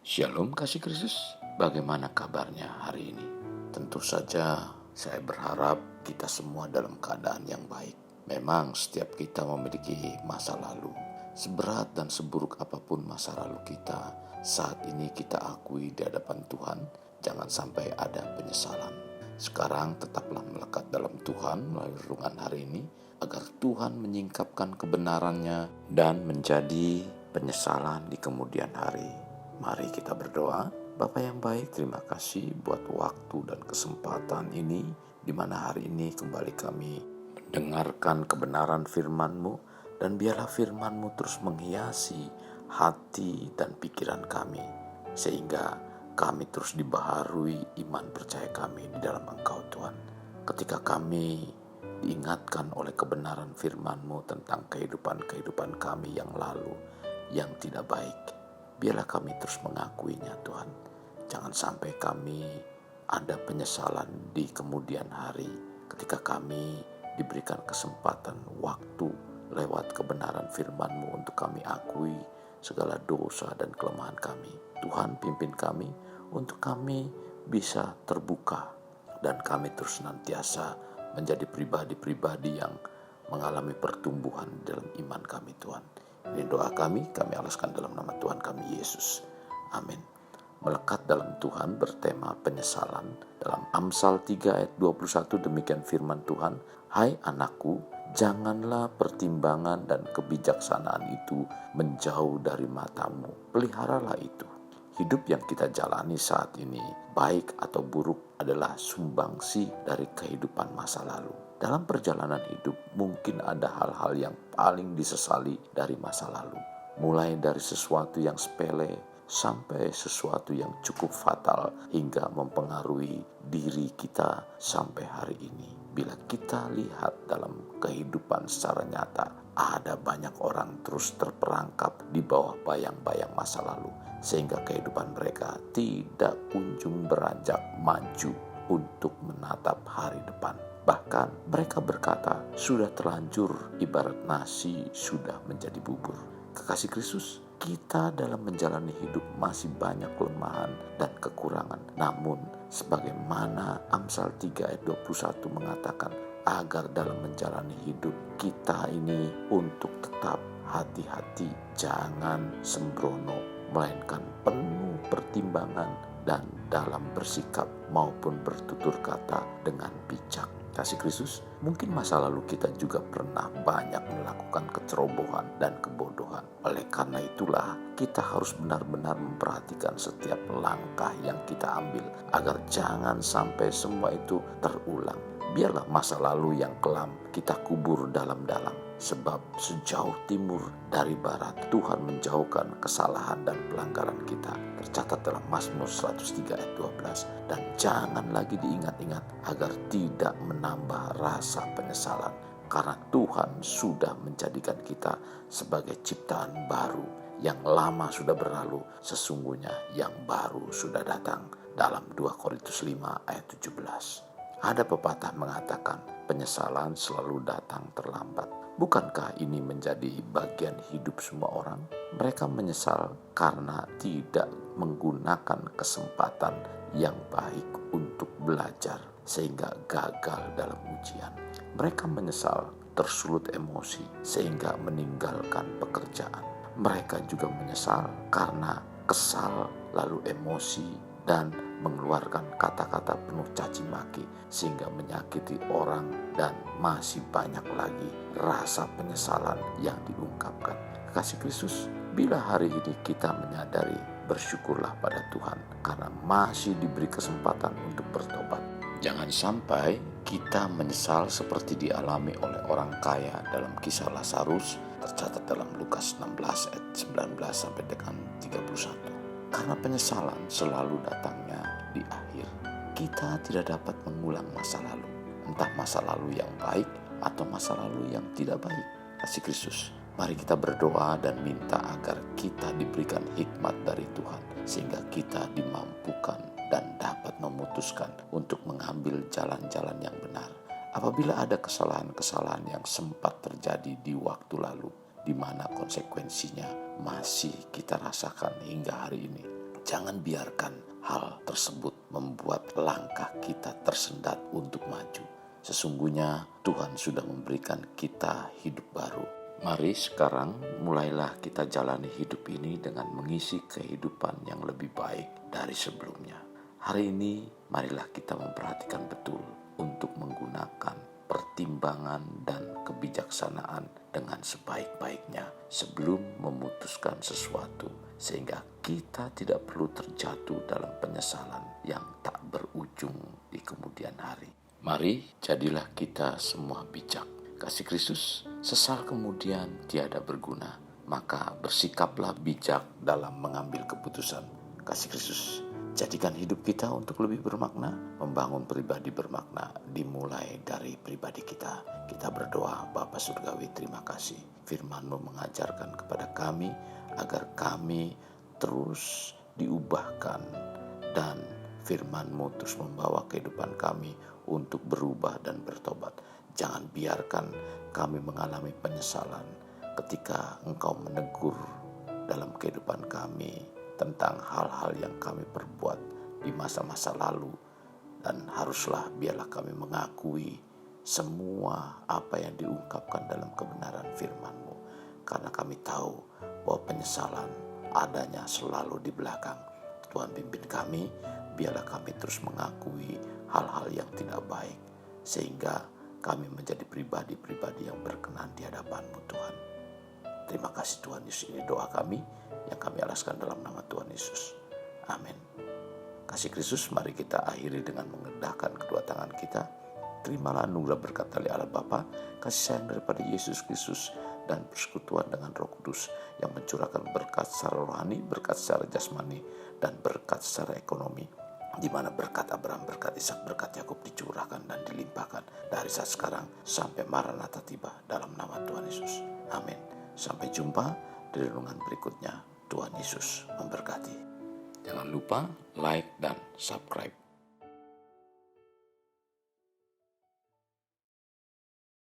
Shalom kasih Kristus, bagaimana kabarnya hari ini? Tentu saja saya berharap kita semua dalam keadaan yang baik. Memang setiap kita memiliki masa lalu. Seberat dan seburuk apapun masa lalu kita, saat ini kita akui di hadapan Tuhan, jangan sampai ada penyesalan. Sekarang tetaplah melekat dalam Tuhan melalui renungan hari ini, agar Tuhan menyingkapkan kebenarannya dan menjadi penyesalan di kemudian hari. Mari kita berdoa. Bapa yang baik, terima kasih buat waktu dan kesempatan ini, di mana hari ini kembali kami mendengarkan kebenaran firman-Mu, dan biarlah firman-Mu terus menghiasi hati dan pikiran kami, sehingga kami terus dibaharui iman percaya kami di dalam Engkau Tuhan. Ketika kami diingatkan oleh kebenaran firman-Mu tentang kehidupan kami yang lalu, yang tidak baik, biarlah kami terus mengakuinya Tuhan. Jangan sampai kami ada penyesalan di kemudian hari ketika kami diberikan kesempatan waktu lewat kebenaran firman-Mu untuk kami akui segala dosa dan kelemahan kami. Tuhan, pimpin kami untuk kami bisa terbuka dan kami terus senantiasa menjadi pribadi-pribadi yang mengalami pertumbuhan dalam iman kami Tuhan. Ini doa kami alaskan dalam nama Tuhan kami Yesus. Amin. Melekat dalam Tuhan bertema penyesalan. Dalam Amsal 3 ayat 21 demikian firman Tuhan, "Hai anakku, janganlah pertimbangan dan kebijaksanaan itu menjauh dari matamu. Peliharalah itu." Hidup yang kita jalani saat ini, baik atau buruk, adalah sumbangsi dari kehidupan masa lalu. Dalam perjalanan hidup mungkin ada hal-hal yang paling disesali dari masa lalu. Mulai dari sesuatu yang sepele sampai sesuatu yang cukup fatal hingga mempengaruhi diri kita sampai hari ini. Bila kita lihat dalam kehidupan secara nyata, ada banyak orang terus terperangkap di bawah bayang-bayang masa lalu, sehingga kehidupan mereka tidak kunjung beranjak maju untuk menatap hari depan. Bahkan mereka berkata, sudah terlanjur ibarat nasi sudah menjadi bubur. Kekasih Kristus, kita dalam menjalani hidup masih banyak kelemahan dan kekurangan. Namun, sebagaimana Amsal 3 ayat 21 mengatakan, agar dalam menjalani hidup kita ini untuk tetap hati-hati, jangan sembrono, melainkan penuh pertimbangan dan dalam bersikap maupun bertutur kata dengan bijak. Kasih Kristus, mungkin masa lalu kita juga pernah banyak melakukan kecerobohan dan kebodohan. Oleh karena itulah kita harus benar-benar memperhatikan setiap langkah yang kita ambil agar jangan sampai semua itu terulang. Biarlah masa lalu yang kelam kita kubur dalam-dalam, sebab sejauh timur dari barat Tuhan menjauhkan kesalahan dan pelanggaran kita. Tercatat dalam Mazmur 103 ayat 12. Dan jangan lagi diingat-ingat agar tidak menambah rasa penyesalan, karena Tuhan sudah menjadikan kita sebagai ciptaan baru. Yang lama sudah berlalu, sesungguhnya yang baru sudah datang. Dalam 2 Korintus 5 ayat 17. Ada pepatah mengatakan penyesalan selalu datang terlambat. Bukankah ini menjadi bagian hidup semua orang? Mereka menyesal karena tidak menggunakan kesempatan yang baik untuk belajar sehingga gagal dalam ujian. Mereka menyesal tersulut emosi sehingga meninggalkan pekerjaan. Mereka juga menyesal karena kesal lalu emosi dan mengeluarkan kata-kata penuh caci maki sehingga menyakiti orang, dan masih banyak lagi rasa penyesalan yang diungkapkan. Kasih Kristus, bila hari ini kita menyadari, bersyukurlah pada Tuhan karena masih diberi kesempatan untuk bertobat. Jangan sampai kita menyesal seperti dialami oleh orang kaya dalam kisah Lazarus, tercatat dalam Lukas 16 ayat 19 sampai dengan 31. Karena penyesalan selalu datangnya di akhir. Kita tidak dapat mengulang masa lalu, entah masa lalu yang baik atau masa lalu yang tidak baik. Kasih Kristus, mari kita berdoa dan minta agar kita diberikan hikmat dari Tuhan, sehingga kita dimampukan dan dapat memutuskan untuk mengambil jalan-jalan yang benar. Apabila ada kesalahan-kesalahan yang sempat terjadi di waktu lalu, di mana konsekuensinya masih kita rasakan hingga hari ini, Jangan biarkan hal tersebut membuat langkah kita tersendat untuk maju. Sesungguhnya Tuhan sudah memberikan kita hidup baru. Mari sekarang mulailah kita jalani hidup ini dengan mengisi kehidupan yang lebih baik dari sebelumnya. Hari ini marilah kita memperhatikan betul untuk menggunakan pertimbangan dan kebijaksanaan dengan sebaik-baiknya sebelum memutuskan sesuatu, sehingga kita tidak perlu terjatuh dalam penyesalan yang tak berujung di kemudian hari. Mari jadilah kita semua bijak. Kasih Kristus, sesal kemudian tiada berguna, maka bersikaplah bijak dalam mengambil keputusan. Kasih Kristus, jadikan hidup kita untuk lebih bermakna, membangun pribadi bermakna, dimulai dari pribadi kita. Kita berdoa, Bapa Surgawi, terima kasih. Firman-Mu mengajarkan kepada kami agar kami terus diubahkan, dan Firman-Mu terus membawa kehidupan kami untuk berubah dan bertobat. Jangan biarkan kami mengalami penyesalan ketika Engkau menegur dalam kehidupan kami tentang hal-hal yang kami perbuat di masa-masa lalu. Dan haruslah biarlah kami mengakui semua apa yang diungkapkan dalam kebenaran firman-Mu. Karena kami tahu bahwa penyesalan adanya selalu di belakang. Tuhan pimpin kami, biarlah kami terus mengakui hal-hal yang tidak baik, sehingga kami menjadi pribadi-pribadi yang berkenan di hadapan-Mu Tuhan. Terima kasih Tuhan Yesus, ini doa kami yang kami alaskan dalam nama Tuhan Yesus. Amin. Kasih Kristus, mari kita akhiri dengan mengendahkan kedua tangan kita. Terimalah anugerah berkat dari Allah Bapa, kasih sayang daripada Yesus Kristus, dan persekutuan dengan Roh Kudus yang mencurahkan berkat secara rohani, berkat secara jasmani, dan berkat secara ekonomi. Di mana berkat Abraham, berkat Ishak, berkat Yakub dicurahkan dan dilimpahkan dari saat sekarang sampai Maranatha tiba, dalam nama Tuhan Yesus. Amin. Sampai jumpa di renungan berikutnya. Tuhan Yesus memberkati. Jangan lupa like dan subscribe.